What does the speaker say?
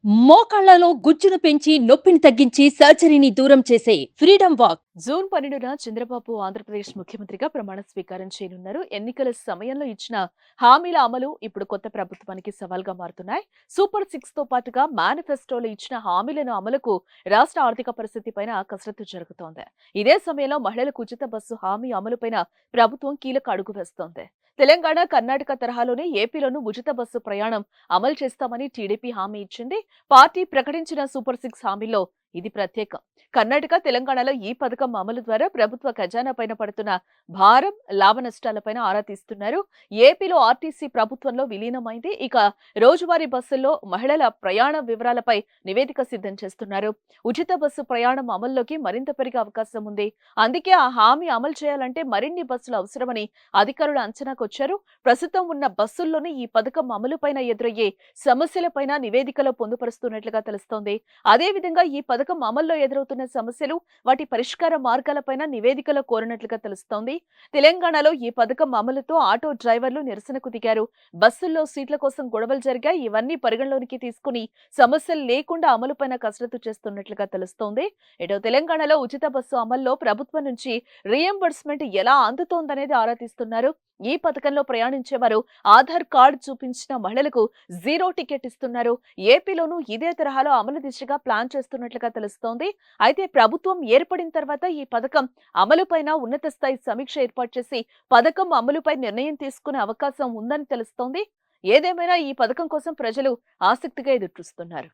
మోకాళ్లలో గుజ్జును పెంచి నొప్పిని తగ్గించి సర్జరీని దూరం చేసే ఫ్రీడమ్ వాక్. జూన్ 12న చంద్రబాబు ఆంధ్రప్రదేశ్ ముఖ్యమంత్రిగా ప్రమాణ స్వీకారం చేయనున్నారు. ఎన్నికల సమయంలో ఇచ్చిన హామీల అమలు ఇప్పుడు కొత్త ప్రభుత్వానికి సవాల్గా మారుతున్నాయి. సూపర్ 6 తో పాటుగా మేనిఫెస్టోలో ఇచ్చిన హామీలను అమలుకు రాష్ట్ర ఆర్థిక పరిస్థితి పైన కసరత్తు జరుగుతోంది. ఇదే సమయంలో మహిళలకు ఉచిత బస్సు హామీ అమలుపైన ప్రభుత్వం కీలక అడుగు వేస్తోంది. తెలంగాణ, కర్ణాటక తరహాలోనే ఏపీలోనూ ఉచిత బస్సు ప్రయాణం అమలు చేస్తామని టీడీపీ హామీ ఇచ్చింది. పార్టీ ప్రకటించిన సూపర్ 6 హామీల్లో ఇది ప్రత్యేకం. కర్ణాటక, తెలంగాణలో ఈ పథకం అమలు ద్వారా ప్రభుత్వ ఖజానా పైన పడుతున్న భారం, లాభ నష్టాలపైన ఆరా తీస్తున్నారు. ఏపీలో ఆర్టీసీ ప్రభుత్వంలో విలీనమైంది. ఇక రోజువారీ బస్సుల్లో మహిళల ప్రయాణ వివరాలపై నివేదిక సిద్ధం చేస్తున్నారు. ఉచిత బస్సు ప్రయాణం అమల్లోకి మరింత పెరిగే అవకాశం ఉంది. అందుకే ఆ హామీ అమలు చేయాలంటే మరిన్ని బస్సులు అవసరమని అధికారులు అంచనాకొచ్చారు. ప్రస్తుతం ఉన్న బస్సుల్లోనే ఈ పథకం అమలుపైన ఎదురయ్యే సమస్యలపైన నివేదికలో పొందుపరుస్తున్నట్లుగా తెలుస్తోంది. అదేవిధంగా ఈ పథకం అమల్లో ఎదురవుతున్న సమస్యలు, వాటి పరిష్కార మార్గాలపైన నివేదికలో కోరినట్లుగా తెలుస్తోంది. తెలంగాణలో ఈ పథకం అమలుతో ఆటో డ్రైవర్లు నిరసనకు దిగారు. బస్సుల్లో సీట్ల కోసం గొడవలు జరిగాయి. ఇవన్నీ పరిగణలోనికి తీసుకుని సమస్యలు లేకుండా అమలుపైన కసరత్తు చేస్తున్నట్లుగా తెలుస్తోంది. ఇటు తెలంగాణలో ఉచిత బస్సు అమల్లో ప్రభుత్వం నుంచి రీఎంబర్స్మెంట్ ఎలా అందుతోందనేది ఆరా తీస్తున్నారు. ఈ పథకంలో ప్రయాణించేవారు ఆధార్ కార్డు చూపించిన మహిళలకు జీరో టికెట్ ఇస్తున్నారు. ఏపీలోనూ ఇదే తరహాలో అమలు దిశగా ప్లాన్ చేస్తున్నట్లుగా తెలుస్తోంది. అయితే ప్రభుత్వం ఏర్పడిన తర్వాత ఈ పథకం అమలుపైన ఉన్నత స్థాయి సమీక్ష ఏర్పాటు చేసి పథకం అమలుపై నిర్ణయం తీసుకునే అవకాశం ఉందని తెలుస్తోంది. ఏదేమైనా ఈ పథకం కోసం ప్రజలు ఆసక్తిగా ఎదురుచూస్తున్నారు.